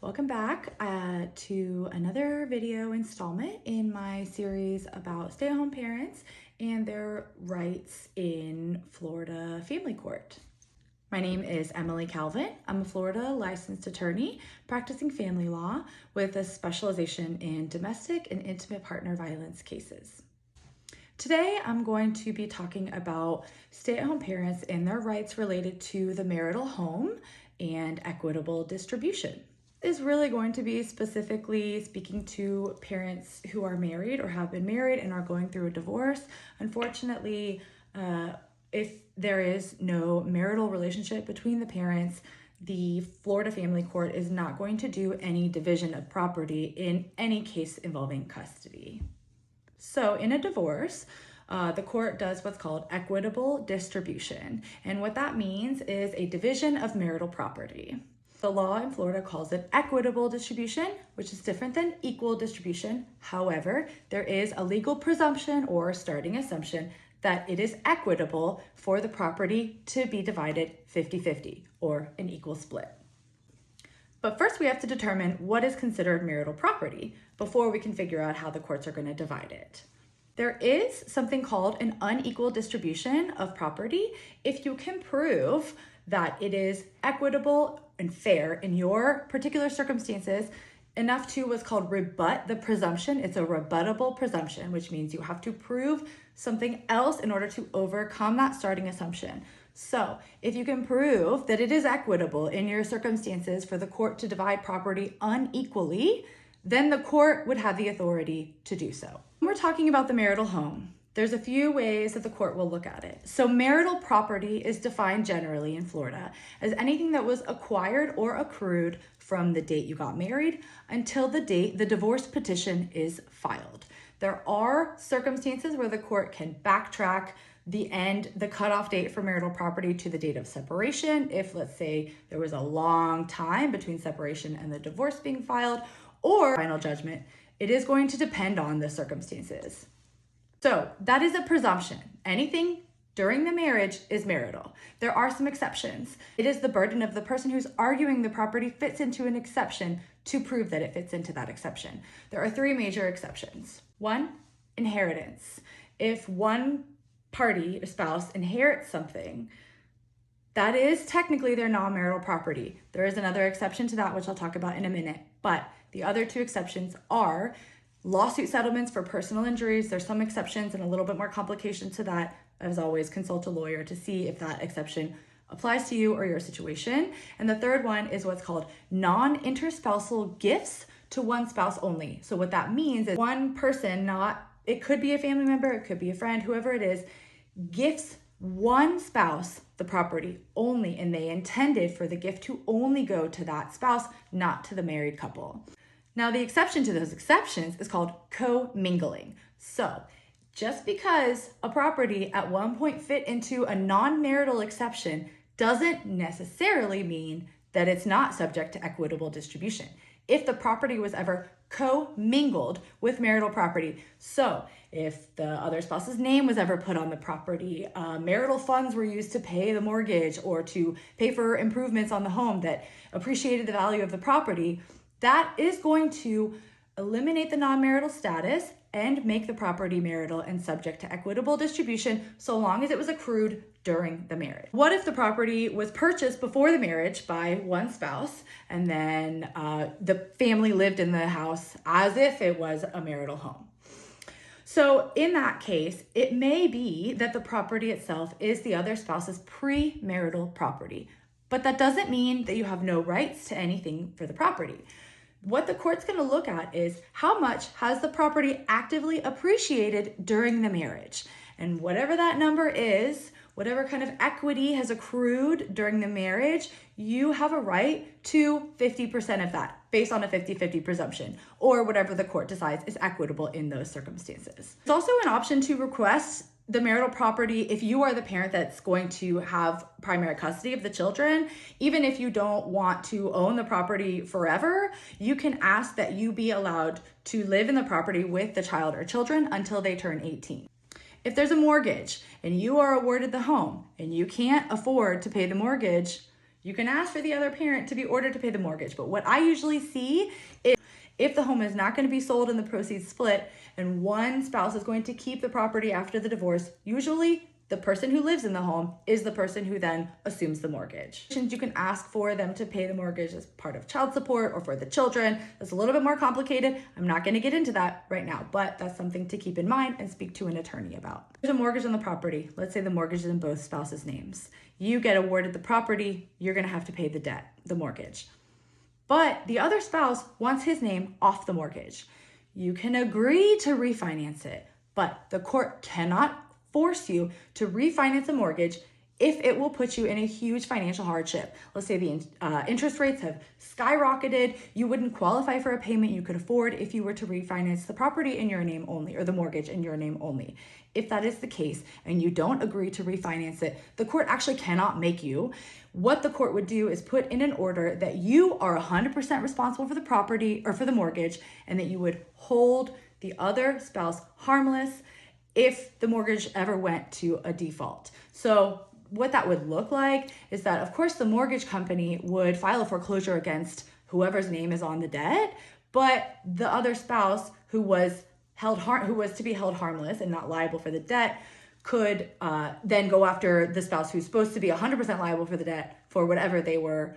Welcome back to another video installment in my series about stay-at-home parents and their rights in Florida family court. My name is Emily Calvin. I'm a Florida licensed attorney practicing family law with a specialization in domestic and intimate partner violence cases. Today, I'm going to be talking about stay-at-home parents and their rights related to the marital home and equitable distribution. Is really going to be specifically speaking to parents who are married or have been married and are going through a divorce. Unfortunately, if there is no marital relationship between the parents, the Florida Family Court is not going to do any division of property in any case involving custody. So in a divorce, the court does what's called equitable distribution. And what that means is a division of marital property. The law in Florida calls it equitable distribution, which is different than equal distribution. However, there is a legal presumption or starting assumption that it is equitable for the property to be divided 50-50 or an equal split. But first we have to determine what is considered marital property before we can figure out how the courts are going to divide it. There is something called an unequal distribution of property if you can prove that it is equitable and fair in your particular circumstances enough to what's called rebut the presumption. It's a rebuttable presumption, which means you have to prove something else in order to overcome that starting assumption. So if you can prove that it is equitable in your circumstances for the court to divide property unequally, then the court would have the authority to do so. When we're talking about the marital home, there's a few ways that the court will look at it. So marital property is defined generally in Florida as anything that was acquired or accrued from the date you got married until the date the divorce petition is filed. There are circumstances where the court can backtrack the cutoff date for marital property to the date of separation. If, let's say, there was a long time between separation and the divorce being filed or final judgment, it is going to depend on the circumstances. So that is a presumption. Anything during the marriage is marital. There are some exceptions. It is the burden of the person who's arguing the property fits into an exception to prove that it fits into that exception. There are three major exceptions. One, inheritance. If one party, a spouse, inherits something, that is technically their non-marital property. There is another exception to that, which I'll talk about in a minute. But the other two exceptions are lawsuit settlements for personal injuries. There's some exceptions and a little bit more complication to that. As always, consult a lawyer to see if that exception applies to you or your situation. And the third one is what's called non-interspousal gifts to one spouse only. So what that means is one person, it could be a family member, it could be a friend, whoever it is, gifts one spouse the property only, and they intended for the gift to only go to that spouse, not to the married couple. Now, the exception to those exceptions is called co-mingling. So just because a property at one point fit into a non-marital exception doesn't necessarily mean that it's not subject to equitable distribution. If the property was ever co-mingled with marital property, so if the other spouse's name was ever put on the property, marital funds were used to pay the mortgage or to pay for improvements on the home that appreciated the value of the property, that is going to eliminate the non-marital status and make the property marital and subject to equitable distribution so long as it was accrued during the marriage. What if the property was purchased before the marriage by one spouse and then the family lived in the house as if it was a marital home? So in that case, it may be that the property itself is the other spouse's premarital property, but that doesn't mean that you have no rights to anything for the property. What the court's going to look at is how much has the property actively appreciated during the marriage. And whatever that number is, whatever kind of equity has accrued during the marriage, you have a right to 50% of that based on a 50-50 presumption or whatever the court decides is equitable in those circumstances. It's also an option to request the marital property if you are the parent that's going to have primary custody of the children. Even if you don't want to own the property forever, you can ask that you be allowed to live in the property with the child or children until they turn 18. If there's a mortgage and you are awarded the home and you can't afford to pay the mortgage, You can ask for the other parent to be ordered to pay the mortgage, but what I usually see is if the home is not going to be sold and the proceeds split, and one spouse is going to keep the property after the divorce, usually the person who lives in the home is the person who then assumes the mortgage. You can ask for them to pay the mortgage as part of child support or for the children. That's a little bit more complicated. I'm not going to get into that right now, but that's something to keep in mind and speak to an attorney about. There's a mortgage on the property. Let's say the mortgage is in both spouses' names. You get awarded the property, you're going to have to pay the debt, the mortgage. But the other spouse wants his name off the mortgage. You can agree to refinance it, but the court cannot force you to refinance a mortgage if it will put you in a huge financial hardship. Let's say the interest rates have skyrocketed. You wouldn't qualify for a payment you could afford if you were to refinance the property in your name only, or the mortgage in your name only. If that is the case and you don't agree to refinance it, the court actually cannot make you. What the court would do is put in an order that you are 100% responsible for the property or for the mortgage, and that you would hold the other spouse harmless if the mortgage ever went to a default. So what that would look like is that, of course, the mortgage company would file a foreclosure against whoever's name is on the debt, but the other spouse who was to be held harmless and not liable for the debt could then go after the spouse who's supposed to be 100% liable for the debt for whatever they were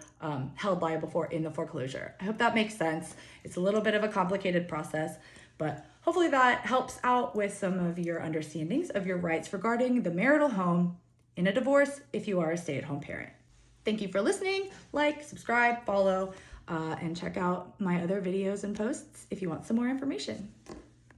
held liable for in the foreclosure. I hope that makes sense. It's a little bit of a complicated process, but hopefully that helps out with some of your understandings of your rights regarding the marital home in a divorce if you are a stay-at-home parent. Thank you for listening. Like, subscribe, follow, and check out my other videos and posts if you want some more information.